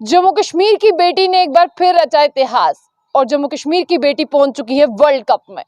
जम्मू कश्मीर की बेटी ने एक बार फिर रचा इतिहास और जम्मू कश्मीर की बेटी पहुंच चुकी है वर्ल्ड कप में।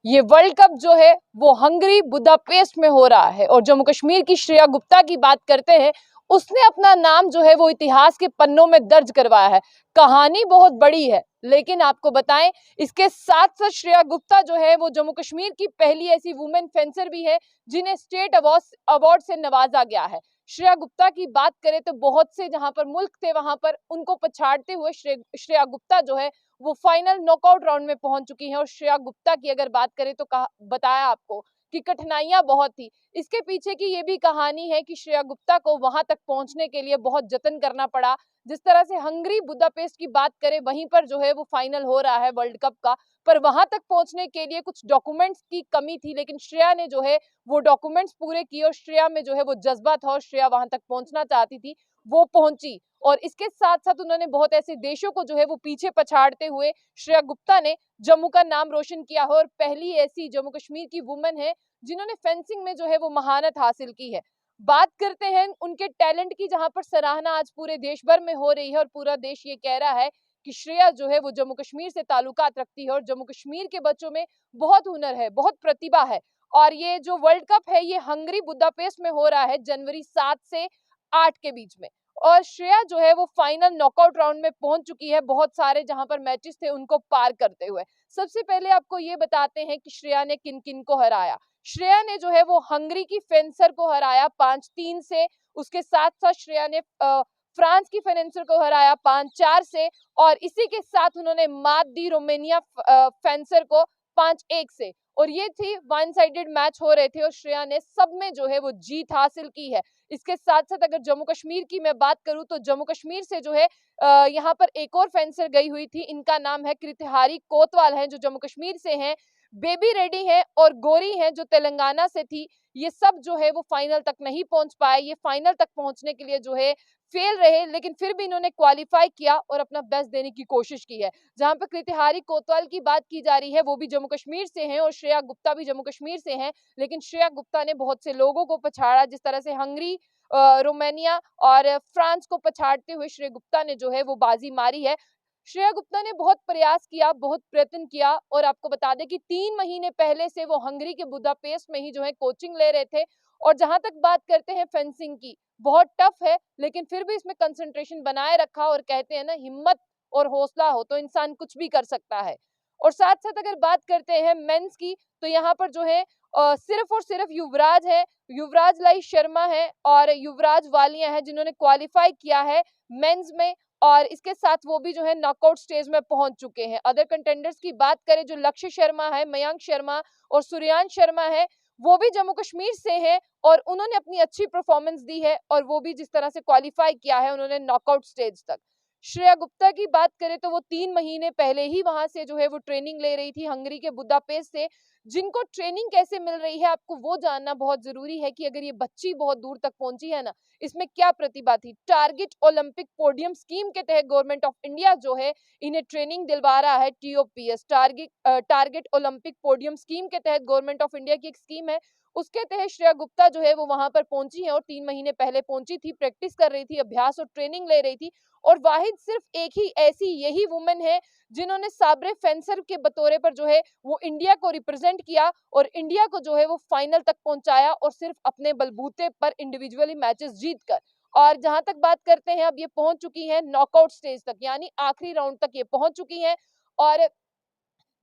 ये वर्ल्ड कप जो है वो हंगरी बुदापेस्ट में हो रहा है और जम्मू कश्मीर की श्रेया गुप्ता की बात करते हैं। उसने अपना नाम जो है वो इतिहास के पन्नों में दर्ज करवाया है। कहानी बहुत बड़ी है, लेकिन आपको बताएं, इसके साथ साथ श्रेया गुप्ता जो है वो जम्मू कश्मीर की पहली ऐसी वुमेन फेंसर भी है जिन्हें स्टेट अवार्ड से नवाजा गया है। श्रेया गुप्ता की बात करें तो बहुत से जहां पर मुल्क थे वहां पर उनको पछाड़ते हुए श्रेया गुप्ता जो है वो फाइनल नॉकआउट राउंड में पहुंच चुकी हैं। और श्रेया गुप्ता की अगर बात करें तो बताया आपको कि कठिनाइयां बहुत थी। इसके पीछे की ये भी कहानी है कि श्रेया गुप्ता को वहां तक पहुंचने के लिए बहुत जतन करना पड़ा। जिस तरह से हंगरी बुदापेस्ट की बात करें, वहीं पर जो है वो फाइनल हो रहा है वर्ल्ड कप का, पर वहां तक पहुंचने के लिए कुछ डॉक्यूमेंट्स की कमी थी, लेकिन श्रेया ने जो है वो डॉक्यूमेंट्स पूरे किए और श्रेया में जो है वो जज्बा था और श्रेया वहां तक पहुंचना चाहती थी, वो पहुंची। और इसके साथ साथ उन्होंने बहुत ऐसे देशों को जो है वो पीछे पछाड़ते हुए श्रेया गुप्ता ने जम्मू का नाम रोशन किया है और पहली ऐसी जम्मू कश्मीर की वुमेन है जिन्होंने फेंसिंग में जो है वो महारत हासिल की है। बात करते हैं उनके टैलेंट की, जहां पर सराहना आज पूरे देश भर में हो रही है और पूरा देश ये कह रहा है कि श्रेया जो है वो जम्मू कश्मीर से ताल्लुकात रखती है और जम्मू कश्मीर के बच्चों में बहुत हुनर है, बहुत प्रतिभा है। और ये जो वर्ल्ड कप है ये हंगरी बुदापेस्ट में हो रहा है जनवरी 7 से 8 के बीच में। और श्रेया जो है वो फाइनल नॉकआउट राउंड में पहुंच चुकी है, बहुत सारे जहां पर मैचेस थे उनको पार करते हुए। सबसे पहले आपको ये बताते हैं कि श्रेया ने किन किन को हराया। श्रेया ने जो है वो हंगरी की फेंसर को हराया 5-3 से। उसके साथ साथ श्रेया ने फ्रांस की फेंसर को हराया 5-4 से। और इसी के साथ उन्होंने मात दी रोमेनिया फेंसर को 5-1 से। और ये थी वन साइडेड मैच हो रहे थे और श्रेया ने सब में जो है वो जीत हासिल की है। इसके साथ साथ अगर जम्मू कश्मीर की मैं बात करूं तो जम्मू कश्मीर से जो है यहाँ पर एक और फेंसर गई हुई थी। इनका नाम है कृतिहारी कोतवाल है, जो जम्मू कश्मीर से हैं। बेबी रेड्डी है और गोरी है जो तेलंगाना से थी। ये सब जो है वो फाइनल तक नहीं पहुंच पाए। ये फाइनल तक पहुंचने के लिए जो है फेल रहे, लेकिन फिर भी इन्होंने क्वालिफाई किया और अपना बेस्ट देने की कोशिश की है। जहां पर कृतिहारी कोतवाल की बात की जा रही है वो भी जम्मू कश्मीर से हैं और श्रेया गुप्ता भी जम्मू कश्मीर से हैं, लेकिन श्रेया गुप्ता ने बहुत से लोगों को पछाड़ा। जिस तरह से हंगरी, रोमानिया और फ्रांस को पछाड़ते हुए श्रेया गुप्ता ने जो है वो बाजी मारी है। श्रेया गुप्ता ने बहुत प्रयास किया, बहुत प्रयत्न किया और आपको बता दें कि 3 महीने पहले से वो हंगरी के बुदापेस्ट में ही जो है कोचिंग ले रहे थे। और जहां तक बात करते हैं फेंसिंग की, बहुत टफ है, लेकिन फिर भी इसमें कंसंट्रेशन बनाए रखा और कहते हैं ना, हिम्मत और हौसला हो तो इंसान कुछ भी कर सकता है। और साथ साथ अगर बात करते हैं मेंस की, तो यहाँ पर जो है सिर्फ और सिर्फ युवराज है, युवराज लाई शर्मा है और युवराज वालिया है जिन्होंने क्वालिफाई किया है मेंस में। और इसके साथ वो भी जो है नॉकआउट स्टेज में पहुंच चुके हैं। अदर कंटेंडर्स की बात करें, जो लक्ष्य शर्मा है, मयंक शर्मा और सूर्यांश शर्मा है, वो भी जम्मू कश्मीर से हैं और उन्होंने अपनी अच्छी परफॉर्मेंस दी है और वो भी जिस तरह से क्वालिफाई किया है उन्होंने नॉकआउट स्टेज तक। श्रेया गुप्ता की बात करें तो वो 3 महीने पहले ही वहां से जो है वो ट्रेनिंग ले रही थी हंगरी के बुदापेस्ट से। जिनको ट्रेनिंग कैसे मिल रही है आपको वो जानना बहुत जरूरी है कि अगर ये बच्ची बहुत दूर तक पहुंची है ना, इसमें क्या प्रतिभा थी। टारगेट ओलंपिक पोडियम स्कीम के तहत गवर्नमेंट ऑफ इंडिया जो है इन्हें ट्रेनिंग दिलवा रहा है। TOPS, target Olympic podium scheme के तहत गवर्नमेंट ऑफ इंडिया की एक स्कीम है, उसके तहत श्रेया गुप्ता जो है वो वहां पर पहुंची है और 3 महीने पहले पहुंची थी, प्रैक्टिस कर रही थी, अभ्यास और ट्रेनिंग ले रही थी। और वाहिद सिर्फ एक ही ऐसी यही वुमेन है जिन्होंने साबरे फेंसर के बतौरे पर जो है वो इंडिया को रिप्रेजेंट किया और इंडिया को जो है वो फाइनल तक पहुंचाया, और सिर्फ अपने बलबूते पर इंडिविजुअली मैचेस जीतकर। और जहां तक बात करते हैं, अब ये पहुंच चुकी हैं नॉकआउट स्टेज तक, यानी आखिरी राउंड तक ये पहुंच चुकी हैं। और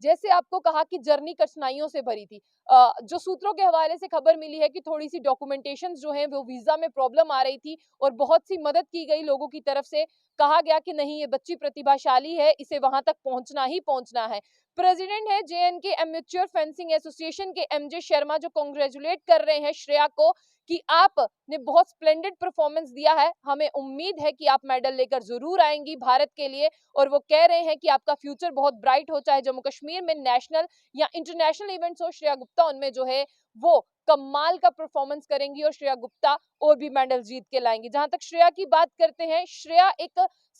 जैसे आपको कहा कि जर्नी कठिनाइयों से भरी थी, जो सूत्रों के हवाले से खबर मिली है कि थोड़ी सी डॉक्यूमेंटेशन जो है वो वीजा में प्रॉब्लम आ रही थी और बहुत सी मदद की गई लोगों की तरफ से। कहा गया कि नहीं, ये बच्ची प्रतिभाशाली है, इसे वहां तक पहुंचना ही पहुंचना है। प्रेसिडेंट है जेएनके एमेच्योर फेंसिंग एसोसिएशन के एमजे शर्मा, जो कांग्रेचुलेट कर रहे हैं श्रेया को कि आपने बहुत स्प्लेंडेड परफॉर्मेंस दिया है, हमें उम्मीद है कि आप मेडल लेकर जरूर आएंगी भारत के लिए। और वो कह रहे हैं कि आपका फ्यूचर बहुत ब्राइट हो, चाहे जम्मू कश्मीर में नेशनल या इंटरनेशनल इवेंट्स हो, श्रेया गुप्ता उनमें जो है वो कमाल का परफॉर्मेंस करेंगी और श्रेया गुप्ता और भी मेडल जीत के लाएंगी। जहां तक श्रेया की बात करते हैं, श्रेया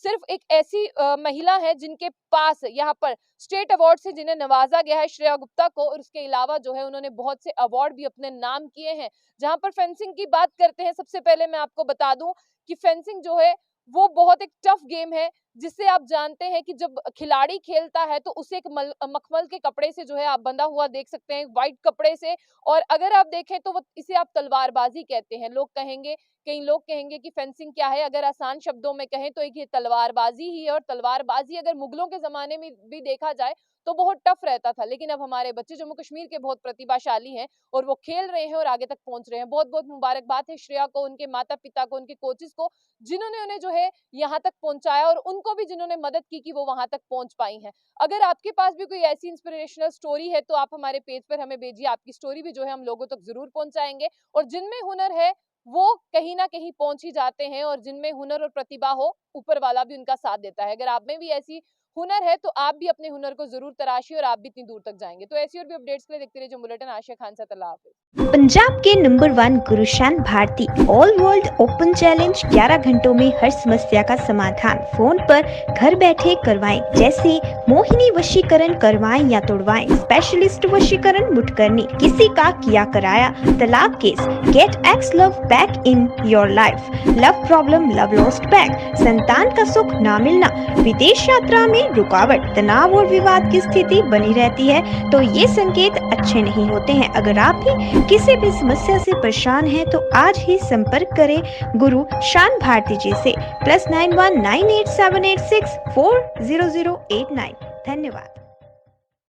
सिर्फ एक ऐसी महिला है जिनके पास यहाँ पर स्टेट अवार्ड से जिन्हें नवाजा गया है श्रेया गुप्ता को, और उसके अलावा जो है उन्होंने बहुत से अवार्ड भी अपने नाम किए हैं। जहां पर फेंसिंग की बात करते हैं, सबसे पहले मैं आपको बता दूं कि फेंसिंग जो है वो बहुत एक टफ गेम है, जिससे आप जानते हैं कि जब खिलाड़ी खेलता है तो उसे एक मखमल के कपड़े से जो है आप बंधा हुआ देख सकते हैं, व्हाइट कपड़े से। और अगर आप देखें तो वो इसे आप तलवारबाजी कहते हैं। लोग कहेंगे, कई लोग कहेंगे कि फेंसिंग क्या है, अगर आसान शब्दों में कहें तो एक ये तलवारबाजी ही है। और तलवारबाजी अगर मुगलों के जमाने में भी देखा जाए तो बहुत टफ रहता था, लेकिन अब हमारे बच्चे जम्मू कश्मीर के बहुत प्रतिभाशाली हैं और वो खेल रहे हैं और आगे तक पहुंच रहे हैं। बहुत बहुत मुबारकबाद है श्रेया को, उनके माता पिता को, उनके कोचेस को, जिन्होंने उन्हें जो है यहाँ तक पहुंचाया, और उनको भी जिन्होंने मदद की कि वो वहां तक पहुंच पाई हैं। अगर आपके पास भी कोई ऐसी इंस्पिरेशनल स्टोरी है तो आप हमारे पेज पर हमें भेजिए, आपकी स्टोरी भी जो है हम लोगों तक जरूर पहुंचाएंगे। और जिनमें हुनर है वो कहीं ना कहीं पहुंच ही जाते हैं, और जिनमें हुनर और प्रतिभा हो, ऊपर वाला भी उनका साथ देता है। अगर आप में भी ऐसी हुनर है तो आप भी अपने हुनर को जरूर तराशिए और आप भी इतनी दूर तक जाएंगे। तो ऐसी और भी अपडेट्स के लिए देखते रहिए जो बुलेटिन। आशिया खान से अल्लाह हाफिज। पंजाब के number 1 Gurushan Bharti all world open challenge 11 घंटों में हर समस्या का समाधान फोन पर घर बैठे करवाएं, जैसे मोहिनी वशीकरण करवाएं या तोड़वाएं, स्पेशलिस्ट वशीकरण मुठकरनी, किसी का किया कराया, तलाक case, get ex love back in your life, love problem, love lost back, संतान का सुख ना मिलना, विदेश यात्रा में रुकावट, तनाव और विवाद की स्थिति बनी रहती है तो ये संकेत अच्छे नहीं होते हैं। अगर आप भी किसी भी समस्या से परेशान हैं तो आज ही संपर्क करें गुरु शान भारती जी से। +91 9878640089। धन्यवाद।